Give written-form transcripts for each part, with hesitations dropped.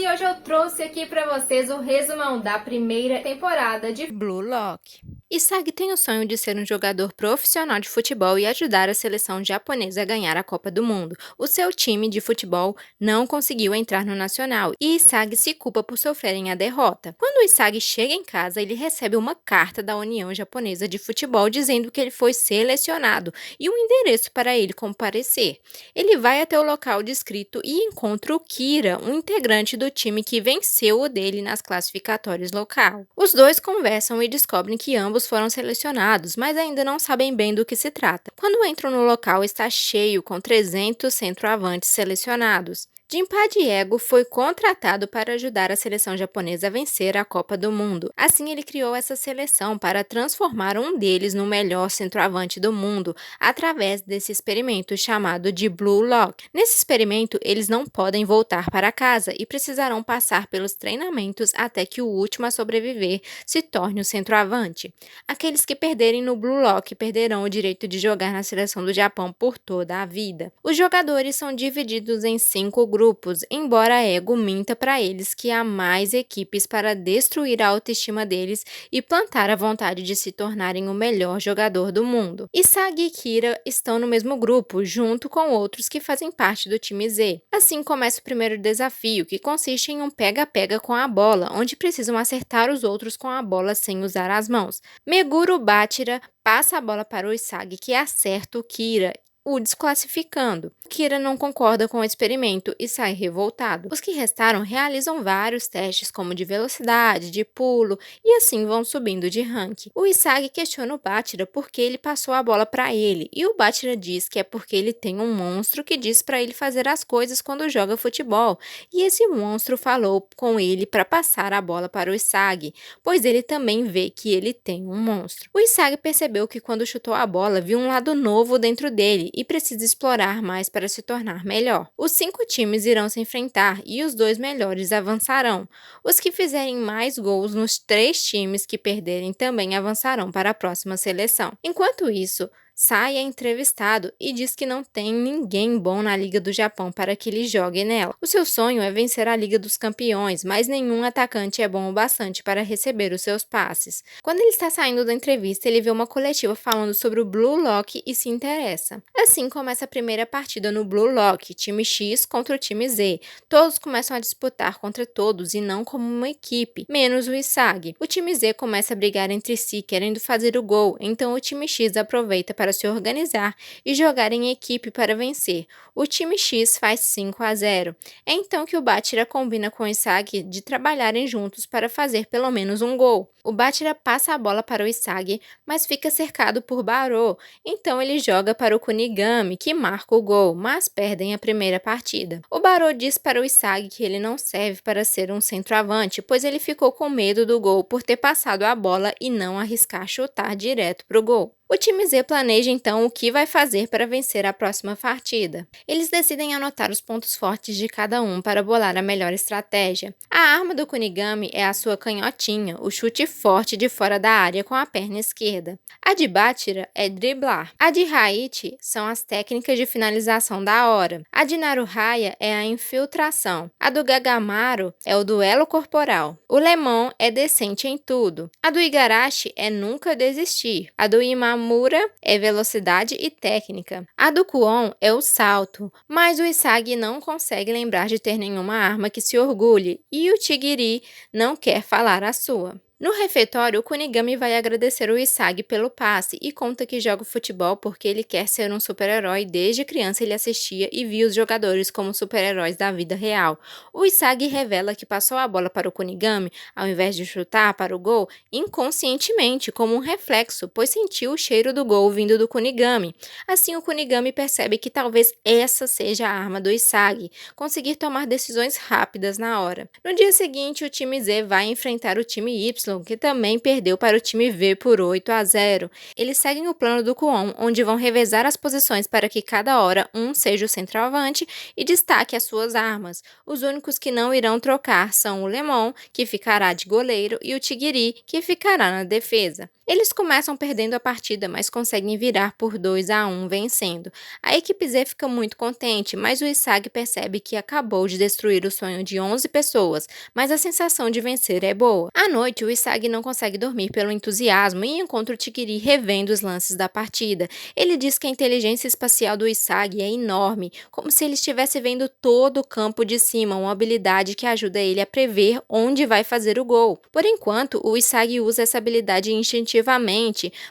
e hoje eu trouxe aqui para vocês o resumão da primeira temporada de Blue Lock. Isagi tem o sonho de ser um jogador profissional de futebol e ajudar a seleção japonesa a ganhar a Copa do Mundo. O seu time de futebol não conseguiu entrar no Nacional e Isagi se culpa por sofrerem a derrota. Quando Isagi chega em casa, ele recebe uma carta da União Japonesa de Futebol dizendo que ele foi selecionado e um endereço para ele comparecer. Ele vai até o local descrito e encontra o Kira, um integrante do time que venceu o dele nas classificatórias local. Os dois conversam e descobrem que ambos foram selecionados, mas ainda não sabem bem do que se trata. Quando entram no local, está cheio com 300 centroavantes selecionados. Jinpa Diego foi contratado para ajudar a seleção japonesa a vencer a Copa do Mundo. Assim, ele criou essa seleção para transformar um deles no melhor centroavante do mundo através desse experimento chamado de Blue Lock. Nesse experimento, eles não podem voltar para casa e precisarão passar pelos treinamentos até que o último a sobreviver se torne o centroavante. Aqueles que perderem no Blue Lock perderão o direito de jogar na seleção do Japão por toda a vida. Os jogadores são divididos em 5 grupos, embora a ego minta para eles que há mais equipes para destruir a autoestima deles e plantar a vontade de se tornarem o melhor jogador do mundo. Isagi e Kira estão no mesmo grupo, junto com outros que fazem parte do time Z. Assim começa o primeiro desafio, que consiste em um pega-pega com a bola, onde precisam acertar os outros com a bola sem usar as mãos. Meguro Bachira passa a bola para o Isagi, que acerta o Kira, o desclassificando. Kira não concorda com o experimento e sai revoltado. Os que restaram realizam vários testes, como de velocidade, de pulo, e assim vão subindo de rank. O Isagi questiona o Bachira por que ele passou a bola para ele, e o Bachira diz que é porque ele tem um monstro que diz para ele fazer as coisas quando joga futebol, e esse monstro falou com ele para passar a bola para o Isagi, pois ele também vê que ele tem um monstro. O Isagi percebeu que quando chutou a bola, viu um lado novo dentro dele e precisa explorar mais para se tornar melhor. Os 5 times irão se enfrentar e os 2 melhores avançarão. Os que fizerem mais gols nos 3 times que perderem também avançarão para a próxima seleção. Enquanto isso, Sai é entrevistado e diz que não tem ninguém bom na Liga do Japão para que ele jogue nela. O seu sonho é vencer a Liga dos Campeões, mas nenhum atacante é bom o bastante para receber os seus passes. Quando ele está saindo da entrevista, ele vê uma coletiva falando sobre o Blue Lock e se interessa. Assim começa a primeira partida no Blue Lock, time X contra o time Z. Todos começam a disputar contra todos e não como uma equipe, menos o Isagi. O time Z começa a brigar entre si, querendo fazer o gol, então o time X aproveita para se organizar e jogar em equipe para vencer. O time X faz 5-0. É então que o Bachira combina com o Isagi de trabalharem juntos para fazer pelo menos um gol. O Bachira passa a bola para o Isagi, mas fica cercado por Barô, então ele joga para o Kunigami, que marca o gol, mas perdem a primeira partida. O Barô diz para o Isagi que ele não serve para ser um centroavante, pois ele ficou com medo do gol por ter passado a bola e não arriscar chutar direto para o gol. O time Z planeja então o que vai fazer para vencer a próxima partida. Eles decidem anotar os pontos fortes de cada um para bolar a melhor estratégia. A arma do Kunigami é a sua canhotinha, o chute forte de fora da área com a perna esquerda. A de Bachira é driblar. A de Haichi são as técnicas de finalização da hora. A de Naruhaya é a infiltração. A do Gagamaru é o duelo corporal. O Lemon é decente em tudo. A do Igarashi é nunca desistir. A do Imamura é velocidade e técnica. A do Kuon é o salto, mas o Isagi não consegue lembrar de ter nenhuma arma que se orgulhe e o Tigiri não quer falar a sua. No refeitório, o Kunigami vai agradecer o Isagi pelo passe e conta que joga futebol porque ele quer ser um super-herói. Desde criança ele assistia e via os jogadores como super-heróis da vida real. O Isagi revela que passou a bola para o Kunigami, ao invés de chutar para o gol, inconscientemente, como um reflexo, pois sentiu o cheiro do gol vindo do Kunigami. Assim, o Kunigami percebe que talvez essa seja a arma do Isagi, conseguir tomar decisões rápidas na hora. No dia seguinte, o time Z vai enfrentar o time Y Robson, que também perdeu para o time V por 8-0. Eles seguem o plano do Kwon, onde vão revezar as posições para que cada hora um seja o centroavante e destaque as suas armas. Os únicos que não irão trocar são o Lemon, que ficará de goleiro, e o Tigiri, que ficará na defesa. Eles começam perdendo a partida, mas conseguem virar por 2-1, vencendo. A equipe Z fica muito contente, mas o Isagi percebe que acabou de destruir o sonho de 11 pessoas, mas a sensação de vencer é boa. À noite, o Isagi não consegue dormir pelo entusiasmo e encontra o Tigiri revendo os lances da partida. Ele diz que a inteligência espacial do Isagi é enorme, como se ele estivesse vendo todo o campo de cima, uma habilidade que ajuda ele a prever onde vai fazer o gol. Por enquanto, o Isagi usa essa habilidade instintivamente,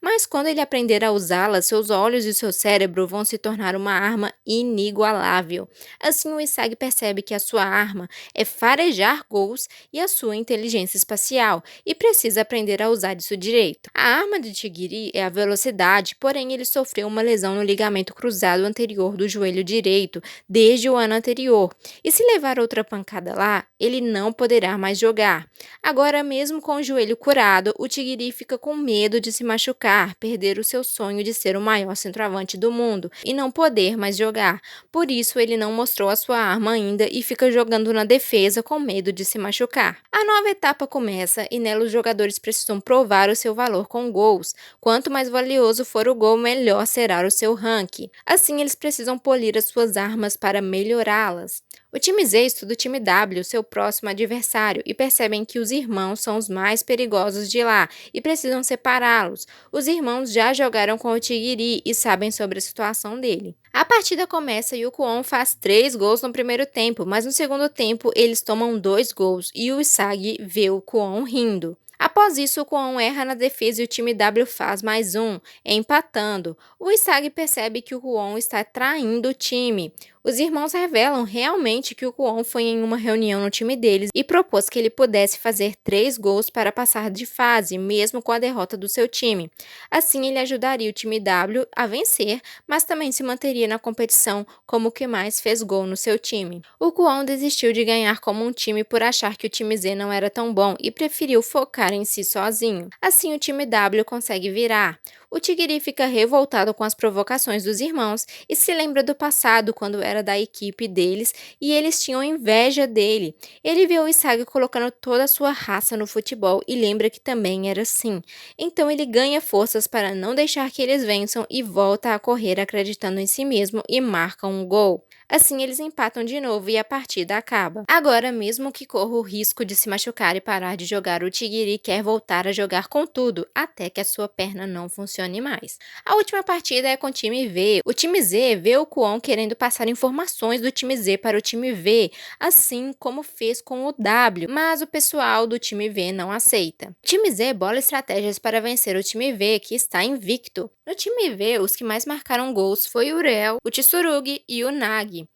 mas quando ele aprender a usá-la, seus olhos e seu cérebro vão se tornar uma arma inigualável. Assim, o Isagi percebe que a sua arma é farejar gols e a sua inteligência espacial, e precisa aprender a usar isso direito. A arma de Tigiri é a velocidade, porém ele sofreu uma lesão no ligamento cruzado anterior do joelho direito desde o ano anterior, e se levar outra pancada lá, ele não poderá mais jogar. Agora, mesmo com o joelho curado, o Tigiri fica com medo de se machucar, perder o seu sonho de ser o maior centroavante do mundo e não poder mais jogar. Por isso, ele não mostrou a sua arma ainda e fica jogando na defesa com medo de se machucar. A nova etapa começa e nela os jogadores precisam provar o seu valor com gols. Quanto mais valioso for o gol, melhor será o seu ranking. Assim, eles precisam polir as suas armas para melhorá-las. O time Z estuda o time W, seu próximo adversário, e percebem que os irmãos são os mais perigosos de lá e precisam separá-los. Os irmãos já jogaram com o Tigiri e sabem sobre a situação dele. A partida começa e o Kwon faz 3 gols no primeiro tempo, mas no segundo tempo eles tomam 2 gols e o Isagi vê o Kwon rindo. Após isso, o Kwon erra na defesa e o time W faz mais um, empatando. O Isagi percebe que o Kwon está traindo o time. Os irmãos revelam realmente que o Kwon foi em uma reunião no time deles e propôs que ele pudesse fazer 3 gols para passar de fase, mesmo com a derrota do seu time. Assim, ele ajudaria o time W a vencer, mas também se manteria na competição como o que mais fez gol no seu time. O Kwon desistiu de ganhar como um time por achar que o time Z não era tão bom e preferiu focar em si sozinho. Assim, o time W consegue virar. O Tigiri fica revoltado com as provocações dos irmãos e se lembra do passado, quando era da equipe deles e eles tinham inveja dele. Ele vê o Isagi colocando toda a sua raça no futebol e lembra que também era assim. Então ele ganha forças para não deixar que eles vençam e volta a correr acreditando em si mesmo e marca um gol. Assim, eles empatam de novo e a partida acaba. Agora, mesmo que corra o risco de se machucar e parar de jogar, o Tigiri quer voltar a jogar com tudo, até que a sua perna não funcione mais. A última partida é com o time V. O time Z vê o Kwon querendo passar informações do time Z para o time V, assim como fez com o W, mas o pessoal do time V não aceita. O time Z bola estratégias para vencer o time V, que está invicto. No time V, os que mais marcaram gols foi o Rel, o Tsurugi e o Nagi.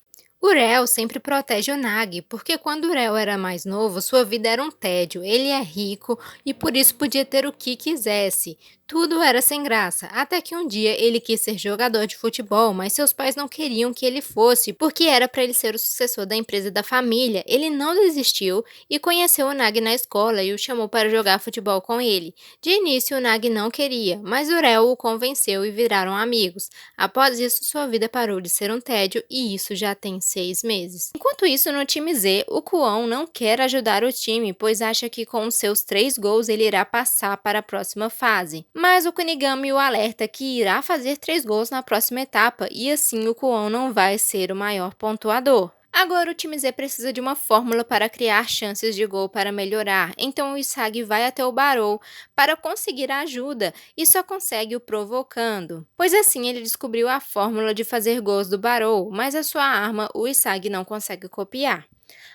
O Rel sempre protege o Nagi, porque quando o Rel era mais novo, sua vida era um tédio. Ele é rico e por isso podia ter o que quisesse. Tudo era sem graça, até que um dia ele quis ser jogador de futebol, mas seus pais não queriam que ele fosse, porque era para ele ser o sucessor da empresa da família. Ele não desistiu e conheceu o Nagi na escola e o chamou para jogar futebol com ele. De início, o Nagi não queria, mas o Rel o convenceu e viraram amigos. Após isso, sua vida parou de ser um tédio e isso já tem 6 meses. Enquanto isso, no time Z, o Kwon não quer ajudar o time, pois acha que com os seus 3 gols ele irá passar para a próxima fase. Mas o Kunigami o alerta que irá fazer 3 gols na próxima etapa e assim o Kwon não vai ser o maior pontuador. Agora o time Z precisa de uma fórmula para criar chances de gol para melhorar, então o Isagi vai até o Barou para conseguir ajuda e só consegue o provocando. Pois assim ele descobriu a fórmula de fazer gols do Barou, mas a sua arma o Isagi não consegue copiar.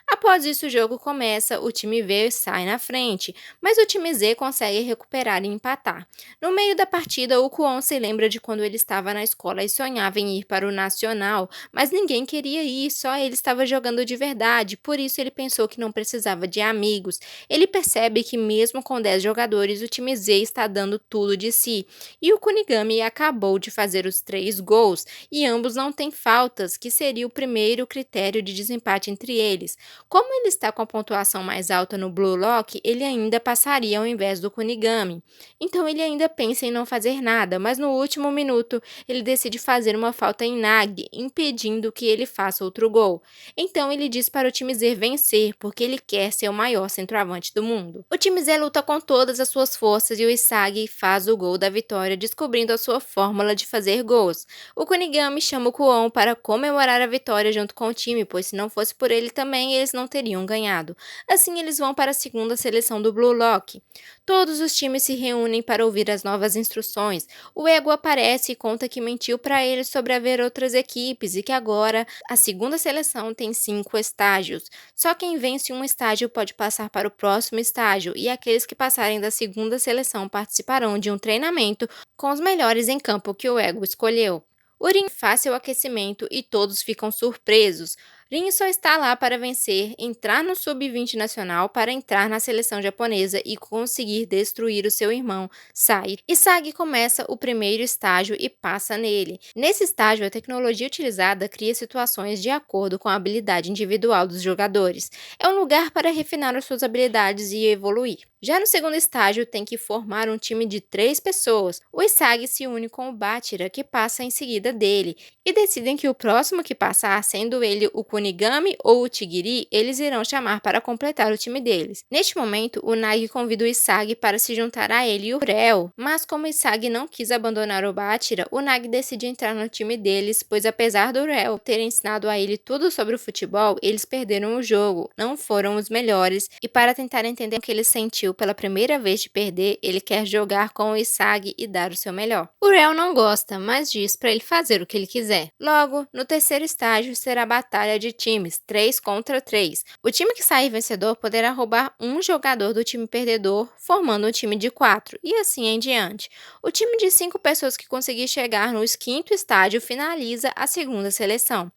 Após isso, o jogo começa, o time V sai na frente, mas o time Z consegue recuperar e empatar. No meio da partida, o Kwon se lembra de quando ele estava na escola e sonhava em ir para o Nacional, mas ninguém queria ir, só ele estava jogando de verdade, por isso ele pensou que não precisava de amigos. Ele percebe que mesmo com 10 jogadores, o time Z está dando tudo de si, e o Kunigami acabou de fazer os 3 gols, e ambos não têm faltas, que seria o primeiro critério de desempate entre eles. Como ele está com a pontuação mais alta no Blue Lock, ele ainda passaria ao invés do Kunigami. Então ele ainda pensa em não fazer nada, mas no último minuto ele decide fazer uma falta em Nag, impedindo que ele faça outro gol. Então ele diz para o time Z vencer, porque ele quer ser o maior centroavante do mundo. O time Z luta com todas as suas forças e o Isagi faz o gol da vitória, descobrindo a sua fórmula de fazer gols. O Kunigami chama o Kwon para comemorar a vitória junto com o time, pois se não fosse por ele também, eles não teriam ganhado. Assim, eles vão para a segunda seleção do Blue Lock. Todos os times se reúnem para ouvir as novas instruções. O Ego aparece e conta que mentiu para eles sobre haver outras equipes e que agora a segunda seleção tem 5 estágios. Só quem vence um estágio pode passar para o próximo estágio e aqueles que passarem da segunda seleção participarão de um treinamento com os melhores em campo que o Ego escolheu. O Rin faz seu aquecimento e todos ficam surpresos. Rin só está lá para vencer, entrar no sub-20 nacional para entrar na seleção japonesa e conseguir destruir o seu irmão, Sai. Isagi começa o primeiro estágio e passa nele. Nesse estágio, a tecnologia utilizada cria situações de acordo com a habilidade individual dos jogadores. É um lugar para refinar as suas habilidades e evoluir. Já no segundo estágio, tem que formar um time de 3 pessoas. O Isagi se une com o Bachira, que passa em seguida dele, e decidem que o próximo que passar, sendo ele o Kunigami ou o Tigiri, eles irão chamar para completar o time deles. Neste momento, o Nagi convida o Isagi para se juntar a ele e o Reo, mas como o Isagi não quis abandonar o Bachira, o Nagi decide entrar no time deles, pois apesar do Reo ter ensinado a ele tudo sobre o futebol, eles perderam o jogo, não foram os melhores, e para tentar entender o que ele sentiu pela primeira vez de perder, ele quer jogar com o Isagi e dar o seu melhor. O Reo não gosta, mas diz para ele fazer o que ele quiser. Logo, no terceiro estágio será a batalha de times, 3 contra 3. O time que sair vencedor poderá roubar um jogador do time perdedor, formando um time de 4, e assim em diante. O time de 5 pessoas que conseguir chegar no quinto estágio finaliza a segunda seleção.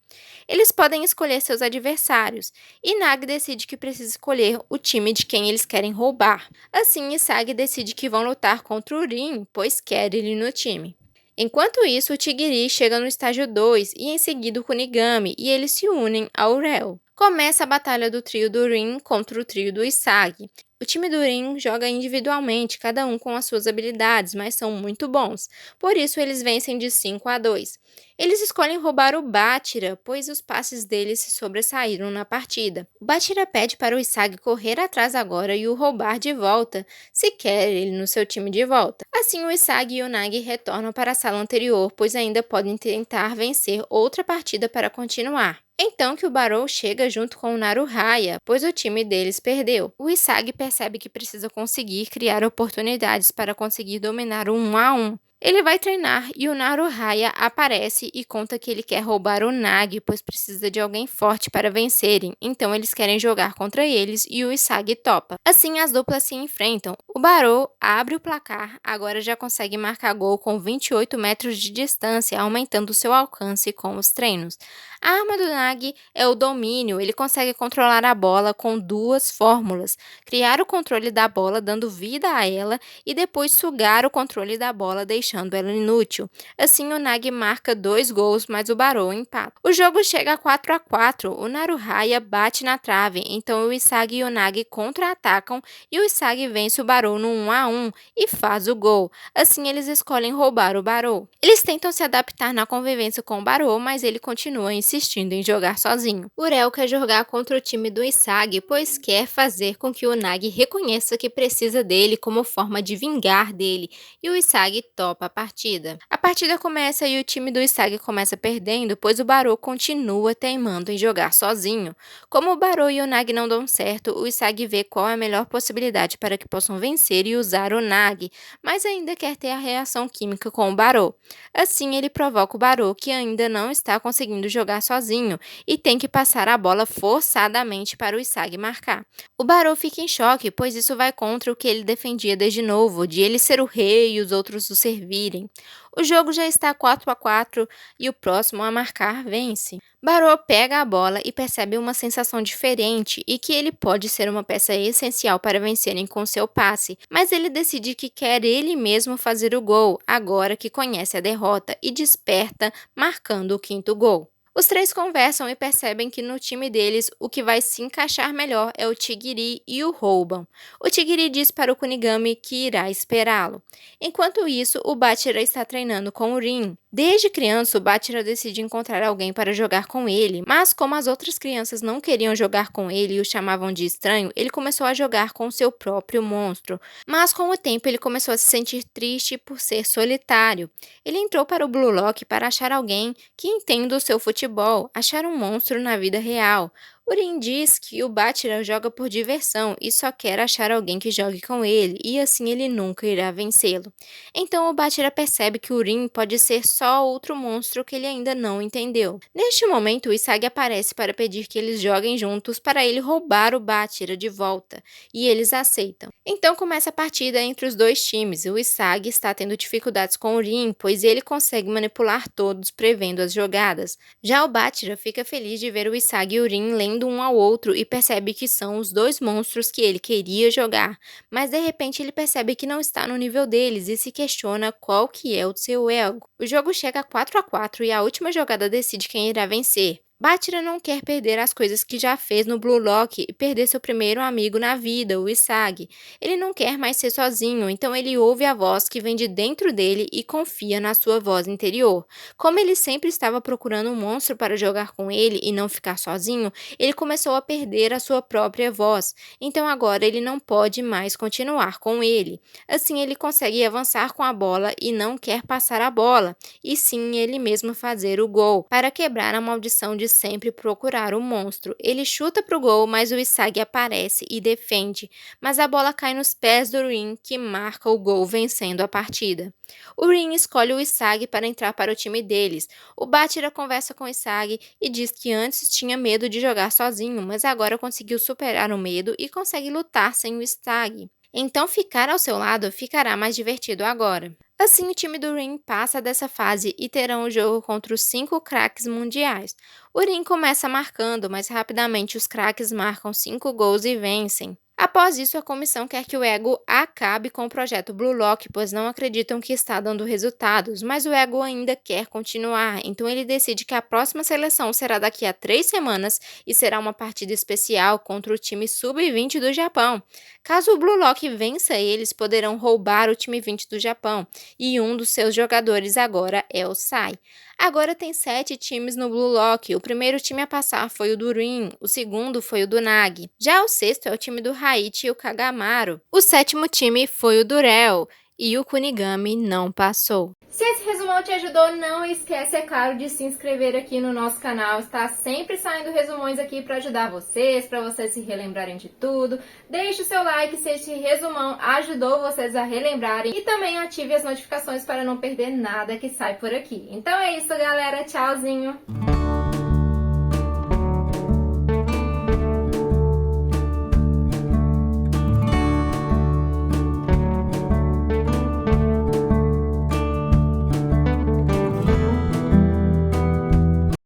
Eles podem escolher seus adversários, e Nag decide que precisa escolher o time de quem eles querem roubar. Assim, Isagi decide que vão lutar contra o Rin, pois quer ele no time. Enquanto isso, o Tigiri chega no estágio 2 e em seguida o Kunigami, e eles se unem ao Reo. Começa a batalha do trio do Rin contra o trio do Isagi. O time do Rin joga individualmente, cada um com as suas habilidades, mas são muito bons. Por isso, eles vencem de 5-2. Eles escolhem roubar o Bachira, pois os passes deles se sobressaíram na partida. O Bachira pede para o Isagi correr atrás agora e o roubar de volta, se quer ele no seu time de volta. Assim, o Isagi e o Nagi retornam para a sala anterior, pois ainda podem tentar vencer outra partida para continuar. Então que o Barou chega junto com o Naruhaya, pois o time deles perdeu. O Isagi percebe que precisa conseguir criar oportunidades para conseguir dominar o 1-1. Ele vai treinar e o Naruhaya aparece e conta que ele quer roubar o Nagi, pois precisa de alguém forte para vencerem, então eles querem jogar contra eles e o Isagi topa. Assim, as duplas se enfrentam. O Barou abre o placar, agora já consegue marcar gol com 28 metros de distância, aumentando seu alcance com os treinos. A arma do Nagi é o domínio, ele consegue controlar a bola com 2 fórmulas: criar o controle da bola dando vida a ela e depois sugar o controle da bola deixando ela inútil. Assim, o Nagi marca 2 gols, mas o Barou empata. O jogo chega a 4-4, o Naruhaya bate na trave, então o Isagi e o Nagi contra-atacam e o Isagi vence o Barou no 1-1 e faz o gol. Assim, eles escolhem roubar o Barou. Eles tentam se adaptar na convivência com o Barou, mas ele continua insistindo em jogar sozinho. O Reo quer jogar contra o time do Isagi, pois quer fazer com que o Nagi reconheça que precisa dele como forma de vingar dele, e o Isagi topa a partida. A partida começa e o time do Isagi começa perdendo, pois o Barou continua teimando em jogar sozinho. Como o Barou e o Nagi não dão certo, o Isagi vê qual é a melhor possibilidade para que possam vencer e usar o Nagi, mas ainda quer ter a reação química com o Barou. Assim, ele provoca o Barou, que ainda não está conseguindo jogar sozinho e tem que passar a bola forçadamente para o Isagi marcar. O Barou fica em choque, pois isso vai contra o que ele defendia desde novo, de ele ser o rei e os outros o servirem. O jogo já está 4-4 e o próximo a marcar vence. Barou pega a bola e percebe uma sensação diferente e que ele pode ser uma peça essencial para vencerem com seu passe, mas ele decide que quer ele mesmo fazer o gol, agora que conhece a derrota, e desperta, marcando o 5º gol. Os três conversam e percebem que no time deles o que vai se encaixar melhor é o Tigiri e o Rouban. O Tigiri diz para o Kunigami que irá esperá-lo. Enquanto isso, o Bachira está treinando com o Rin. Desde criança, o Bachira decide encontrar alguém para jogar com ele, mas como as outras crianças não queriam jogar com ele e o chamavam de estranho, ele começou a jogar com seu próprio monstro. Mas com o tempo ele começou a se sentir triste por ser solitário. Ele entrou para o Blue Lock para achar alguém que entenda o seu futebol, achar um monstro na vida real. Urim diz que o Bachira joga por diversão e só quer achar alguém que jogue com ele, e assim ele nunca irá vencê-lo. Então o Bachira percebe que Urim pode ser só outro monstro que ele ainda não entendeu. Neste momento, o Isagi aparece para pedir que eles joguem juntos para ele roubar o Bachira de volta, e eles aceitam. Então começa a partida entre os dois times. O Isagi está tendo dificuldades com Urim, pois ele consegue manipular todos prevendo as jogadas. Já o Bachira fica feliz de ver o Isagi e Urim lendo um ao outro e percebe que são os dois monstros que ele queria jogar, mas de repente ele percebe que não está no nível deles e se questiona qual que é o seu ego. O jogo chega a 4-4 e a última jogada decide quem irá vencer. Bachira não quer perder as coisas que já fez no Blue Lock e perder seu primeiro amigo na vida, o Isagi. Ele não quer mais ser sozinho, então ele ouve a voz que vem de dentro dele e confia na sua voz interior. Como ele sempre estava procurando um monstro para jogar com ele e não ficar sozinho, ele começou a perder a sua própria voz, então agora ele não pode mais continuar com ele. Assim ele consegue avançar com a bola e não quer passar a bola, e sim ele mesmo fazer o gol, para quebrar a maldição de sempre procurar o monstro. Ele chuta pro gol, mas o Isagi aparece e defende, mas a bola cai nos pés do Rin, que marca o gol vencendo a partida. O Rin escolhe o Isagi para entrar para o time deles. O Bachira conversa com o Isagi e diz que antes tinha medo de jogar sozinho, mas agora conseguiu superar o medo e consegue lutar sem o Isagi. Então ficar ao seu lado ficará mais divertido agora. Assim, o time do Rin passa dessa fase e terão o jogo contra os 5 craques mundiais. O Rin começa marcando, mas rapidamente os craques marcam 5 gols e vencem. Após isso, a comissão quer que o Ego acabe com o projeto Blue Lock, pois não acreditam que está dando resultados, mas o Ego ainda quer continuar, então ele decide que a próxima seleção será daqui a 3 semanas e será uma partida especial contra o time Sub-20 do Japão. Caso o Blue Lock vença eles, poderão roubar o time 20 do Japão, e um dos seus jogadores agora é o Sai. Agora tem 7 times no Blue Lock. O primeiro time a passar foi o do Rin, o segundo foi o do Nagi. Já o sexto é o time do Haichi e o Kagamaru. O sétimo time foi o do Rel e o Kunigami não passou. Se esse resumão te ajudou, não esquece, é claro, de se inscrever aqui no nosso canal. Está sempre saindo resumões aqui para ajudar vocês, para vocês se relembrarem de tudo. Deixe o seu like se esse resumão ajudou vocês a relembrarem. E também ative as notificações para não perder nada que sai por aqui. Então é isso, galera. Tchauzinho!